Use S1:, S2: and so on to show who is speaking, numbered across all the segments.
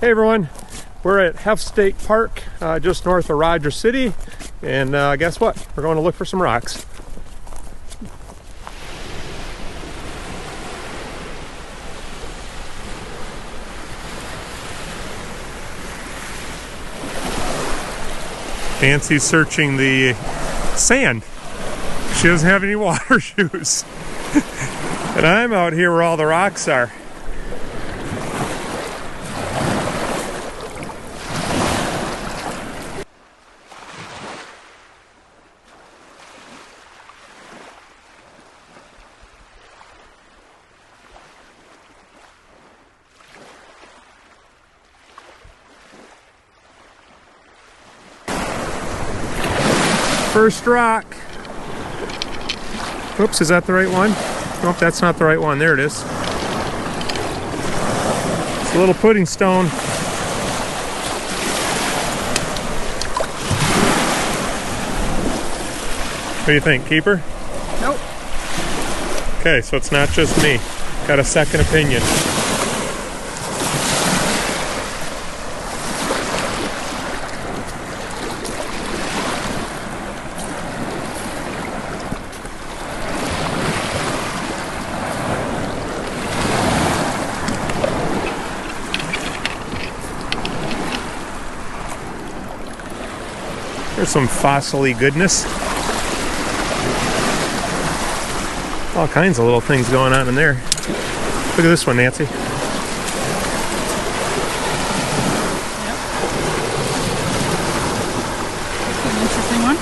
S1: Hey everyone, we're at Hoeft Park, just north of Rogers City, and guess what? We're going to look for some rocks. Nancy's searching the sand. She doesn't have any water shoes. And I'm out here where all the rocks are. First rock. Oops, is that the right one? Nope, that's not the right one. There it is. It's a little pudding stone. What do you think, keeper?
S2: Nope.
S1: Okay, so it's not just me. Got a second opinion. There's some fossil-y goodness. All kinds of little things going on in there. Look at this one, Nancy.
S2: Yep. An interesting one.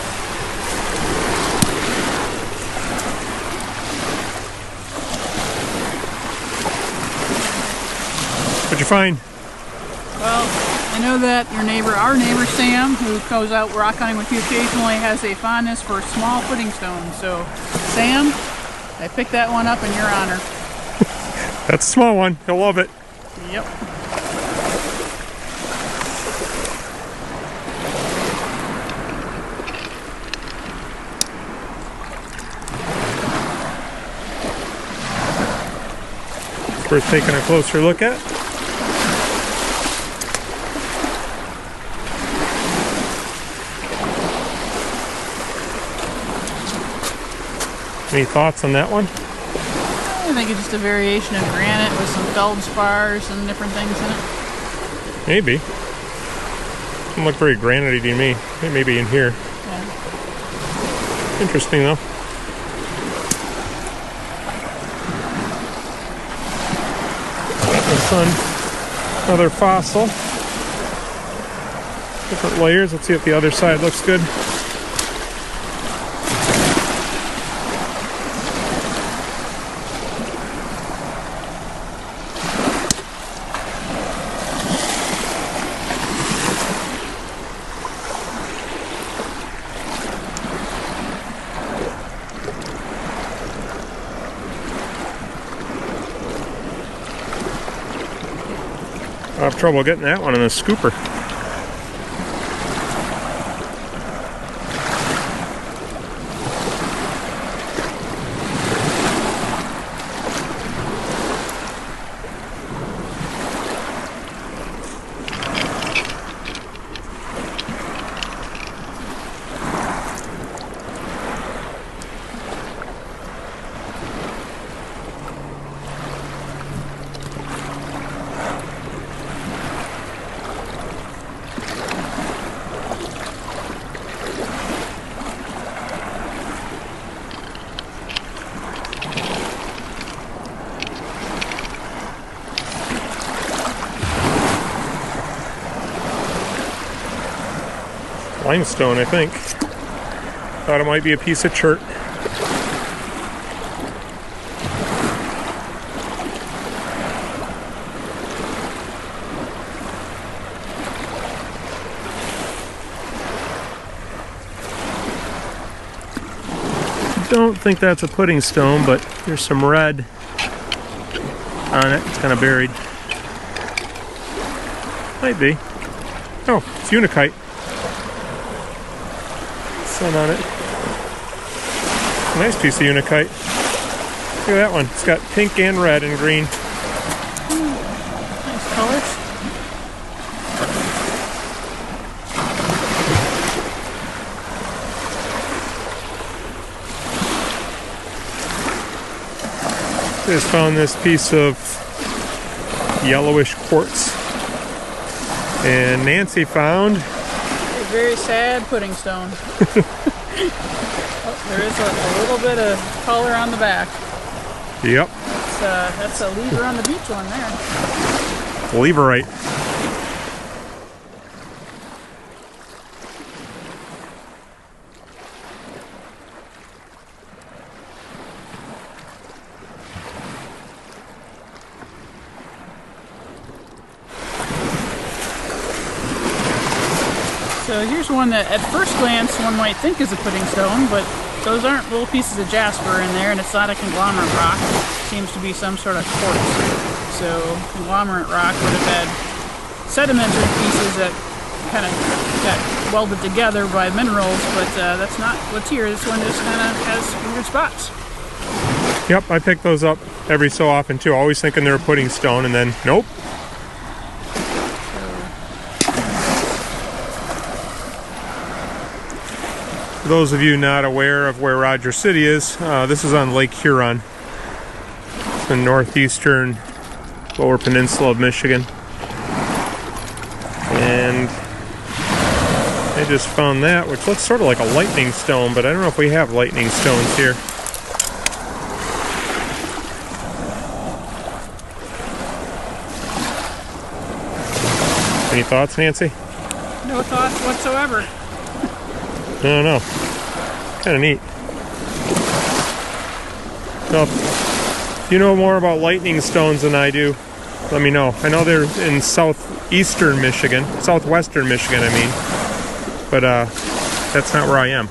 S1: What'd you find?
S2: Well, I know that our neighbor Sam, who goes out rock hunting with you occasionally, has a fondness for small pudding stones. So, Sam, I picked that one up in your honor.
S1: That's a small one. He'll love it.
S2: Yep.
S1: It's worth taking a closer look at. Any thoughts on that one?
S2: I think it's just a variation of granite with some feldspars and different things in it.
S1: Maybe. Doesn't look very granity to me. Maybe in here.
S2: Yeah.
S1: Interesting though. This one, another fossil. Different layers. Let's see if the other side looks good. I have trouble getting that one in the scooper. Limestone, I think. Thought it might be a piece of chert. Don't think that's a pudding stone, but there's some red on it. It's kind of buried. Might be. Oh, it's Unakite. Sun on it. Nice piece of Unakite. Look at that one. It's got pink and red and green.
S2: Nice colors.
S1: Just found this piece of yellowish quartz. And Nancy found
S2: a very sad pudding stone. Oh, there is a little bit of color on the back.
S1: Yep.
S2: That's a lever on the beach one there.
S1: Leverite.
S2: So here's one that at first glance one might think is a pudding stone, but those aren't little pieces of jasper in there, and it's not a conglomerate rock. It seems to be some sort of quartz. So conglomerate rock would have had sedimentary pieces that kind of got welded together by minerals, but that's not what's here. This one just kind of has weird spots.
S1: Yep, I pick those up every so often too, always thinking they're a pudding stone, and then nope. For those of you not aware of where Rogers City is, this is on Lake Huron. It's the northeastern lower peninsula of Michigan. And I just found that, which looks sort of like a lightning stone, but I don't know if we have lightning stones here. Any thoughts, Nancy?
S2: No thoughts whatsoever.
S1: I don't know. Kind of neat. So, if you know more about lightning stones than I do, let me know. I know they're in southwestern Michigan, I mean. But that's not where I am.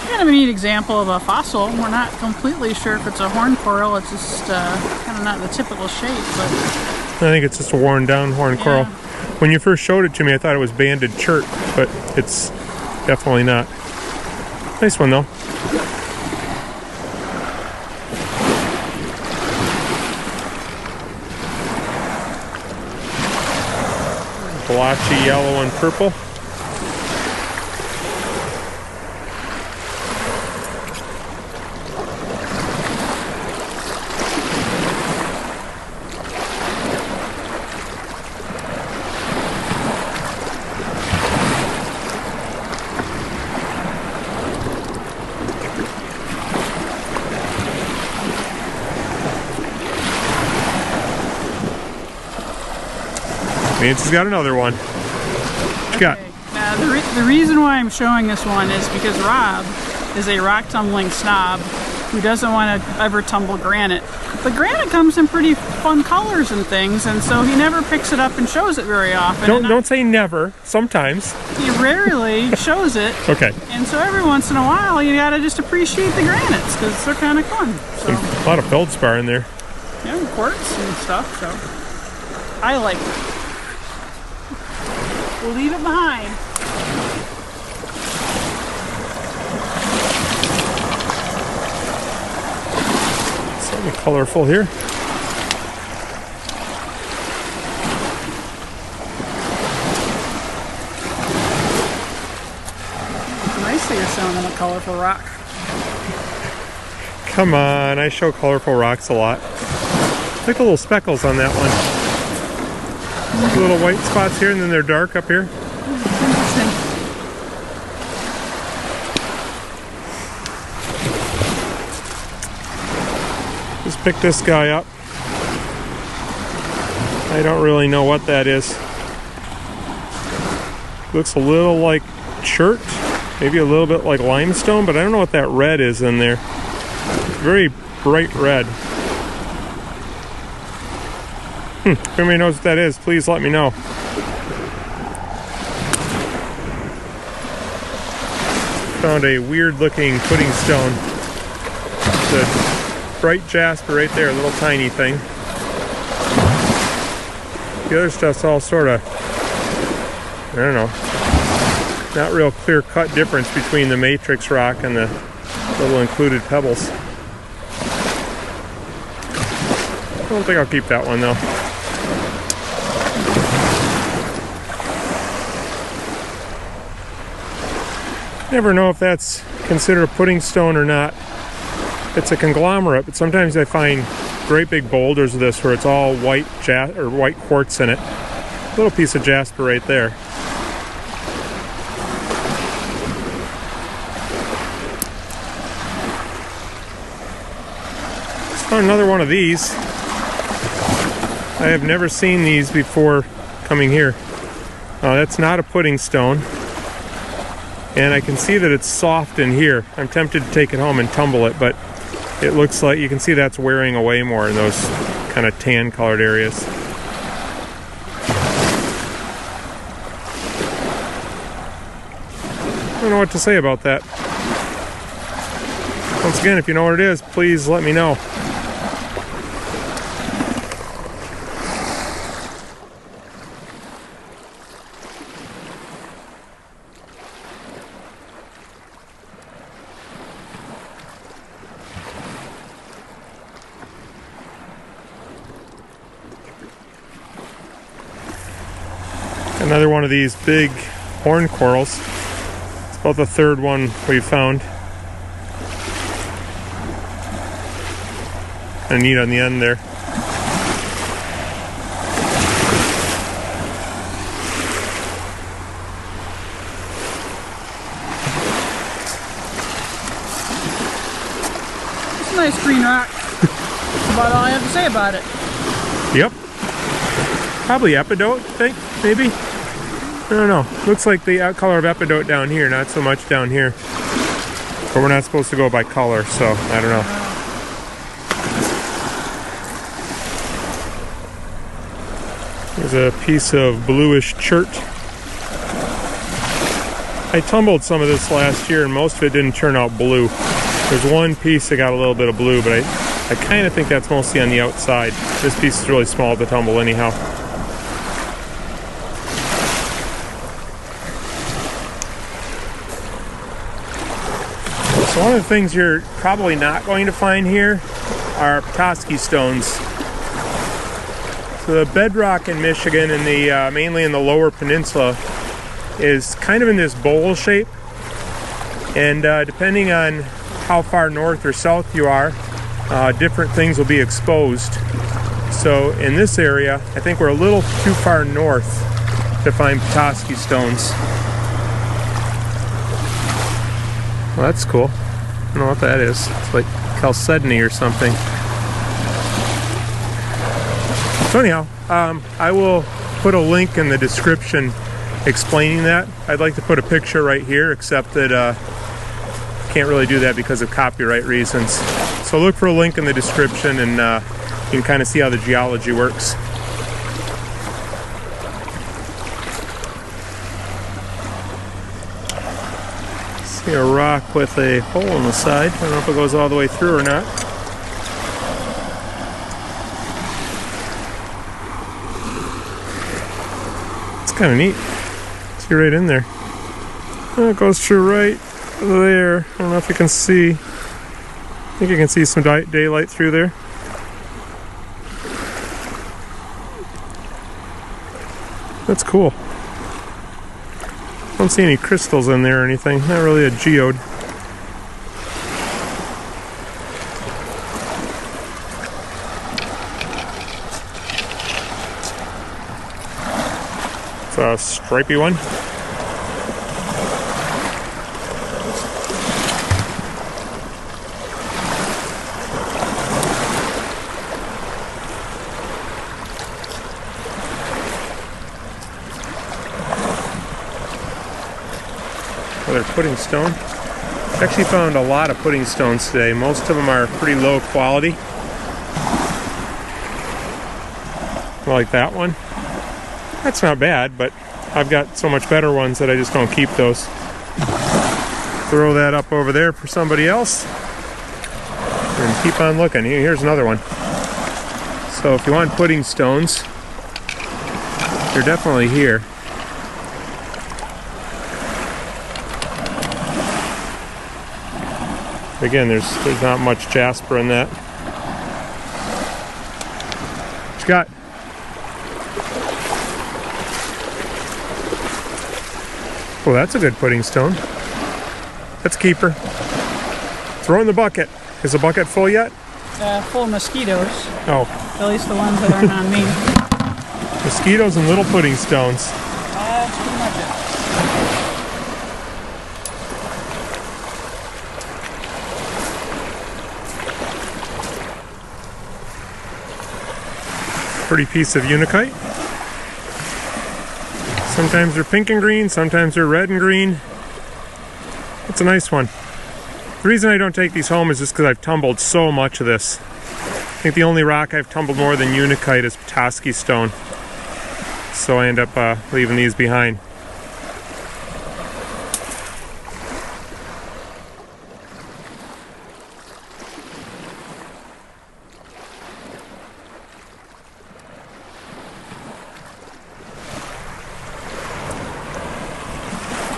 S2: Kind of a neat example of a fossil. We're not completely sure if it's a horn coral. It's just kind of not the typical shape, but
S1: I think it's just a worn down horn coral. When you first showed it to me, I thought it was banded chert, but it's definitely not. Nice one though. Blotchy yellow and purple. Nancy's got another one. What you got?
S2: Now, the reason why I'm showing this one is because Rob is a rock tumbling snob who doesn't want to ever tumble granite. But granite comes in pretty fun colors and things, and so he never picks it up and shows it very often.
S1: Don't say never. Sometimes.
S2: He rarely shows it.
S1: Okay.
S2: And so every once in a while, you gotta just appreciate the granites because they're kind of fun. So,
S1: a lot of feldspar in there.
S2: Yeah, and quartz and stuff. So I like it. We'll leave it behind.
S1: Something colorful here.
S2: It's nice that you're showing them a colorful rock.
S1: Come on, I show colorful rocks a lot. Look at the little speckles on that one. Little white spots here, and then they're dark up here.
S2: Interesting.
S1: Just pick this guy up. I don't really know what that is. Looks a little like chert, maybe a little bit like limestone, but I don't know what that red is in there. Very bright red. If anybody knows what that is, please let me know. Found a weird looking pudding stone. It's a bright jasper right there, a little tiny thing. The other stuff's all sort of, I don't know, not real clear cut difference between the matrix rock and the little included pebbles. I don't think I'll keep that one though. Never know if that's considered a pudding stone or not. It's a conglomerate, but sometimes I find great big boulders of this where it's all white white quartz in it. A little piece of jasper right there. Just found another one of these. I have never seen these before coming here. That's not a pudding stone. And I can see that it's soft in here. I'm tempted to take it home and tumble it, but it looks like you can see that's wearing away more in those kind of tan colored areas. I don't know what to say about that. Once again, if you know what it is, please let me know. Another one of these big horn corals. It's about the third one we found. Kind of neat on the end there.
S2: It's a nice green rock. That's about all I have to say about it.
S1: Yep. Probably epidote, I think, maybe. I don't know. Looks like the color of epidote down here, not so much down here. But we're not supposed to go by color, so I don't know. There's a piece of bluish chert. I tumbled some of this last year and most of it didn't turn out blue. There's one piece that got a little bit of blue, but I kind of think that's mostly on the outside. This piece is really small to tumble anyhow. So one of the things you're probably not going to find here are Petoskey stones. So the bedrock in Michigan, in the mainly in the lower peninsula, is kind of in this bowl shape, and depending on how far north or south you are, different things will be exposed. So in this area, I think we're a little too far north to find Petoskey stones. Well, that's cool. I don't know what that is. It's like chalcedony or something. So anyhow, I will put a link in the description explaining that. I'd like to put a picture right here, except that can't really do that because of copyright reasons. So look for a link in the description and you can kind of see how the geology works. See a rock with a hole in the side. I don't know if it goes all the way through or not. It's kind of neat. See right in there. Oh, it goes through right there. I don't know if you can see. I think you can see some daylight through there. That's cool. I don't see any crystals in there or anything. Not really a geode. It's a stripy one. Another pudding stone. Actually found a lot of pudding stones today. Most of them are pretty low quality. Like that one. That's not bad, but I've got so much better ones that I just don't keep those. Throw that up over there for somebody else. And keep on looking. Here's another one. So if you want pudding stones, they're definitely here. Again, there's not much jasper in that. What you got? Oh, that's a good pudding stone. That's a keeper. Throw in the bucket. Is the bucket full yet?
S2: Full of mosquitoes.
S1: Oh.
S2: At least the ones that aren't on me.
S1: Mosquitoes and little pudding stones.
S2: That's pretty much it.
S1: Pretty piece of Unakite. Sometimes they're pink and green, sometimes they're red and green. It's a nice one. The reason I don't take these home is just because I've tumbled so much of this. I think the only rock I've tumbled more than Unakite is Petoskey stone. So I end up leaving these behind.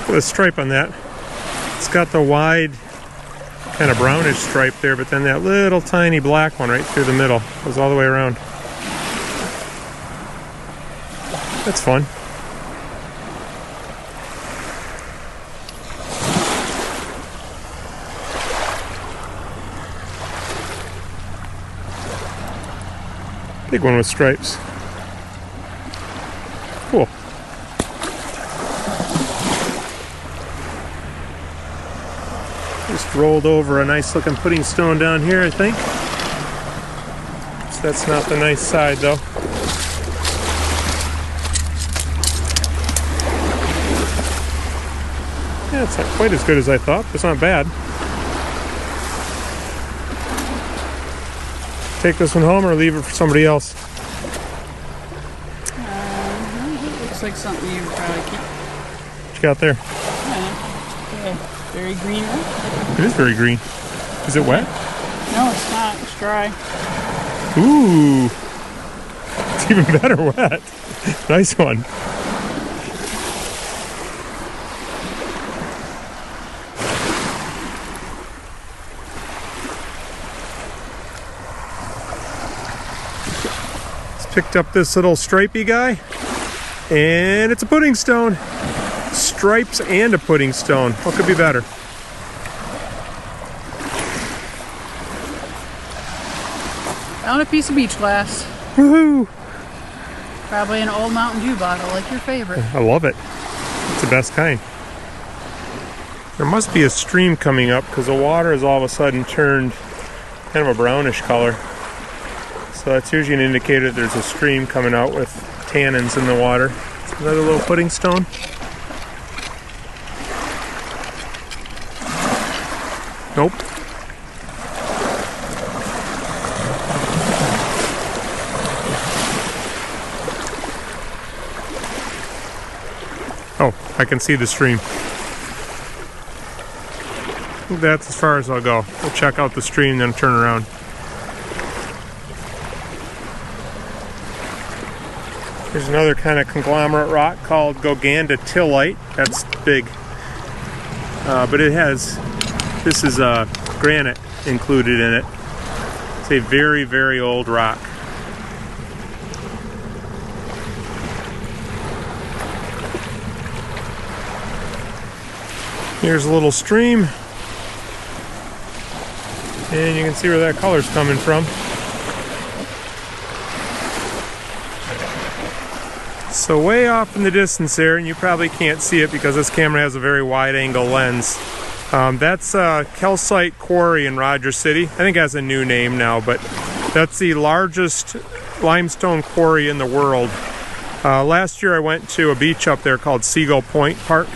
S1: Look at the stripe on that. It's got the wide kind of brownish stripe there, but then that little tiny black one right through the middle goes all the way around. That's fun. Big one with stripes. Cool. Just rolled over a nice looking pudding stone down here, I think. So that's not the nice side though. Yeah, it's not quite as good as I thought, but it's not bad. Take this one home or leave it for somebody else?
S2: It looks like something you would probably keep.
S1: What you got there?
S2: Yeah, very green rock.
S1: It is very green. Is it wet?
S2: No, it's not. It's dry.
S1: Ooh. It's even better wet. Nice one. Picked up this little stripey guy, and it's a pudding stone. Stripes and a pudding stone. What could be better?
S2: Found a piece of beach glass.
S1: Woohoo!
S2: Probably an old Mountain Dew bottle, like your favorite.
S1: I love it. It's the best kind. There must be a stream coming up because the water has all of a sudden turned kind of a brownish color. So that's usually an indicator there's a stream coming out with tannins in the water. Another little pudding stone. Nope. Oh, I can see the stream. I think that's as far as I'll go. We'll check out the stream, then turn around. There's another kind of conglomerate rock called Gogandotillite. That's big. But it has, this is granite included in it. It's a very, very old rock. Here's a little stream. And you can see where that color's coming from. So way off in the distance there, and you probably can't see it because this camera has a very wide angle lens. That's Calcite Quarry in Rogers City. I think it has a new name now, but that's the largest limestone quarry in the world. Last year I went to a beach up there called Seagull Point Park,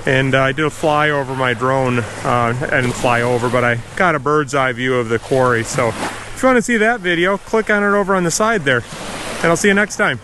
S1: and I did a fly over my drone. I didn't fly over, but I got a bird's eye view of the quarry. So if you want to see that video, click on it over on the side there, and I'll see you next time.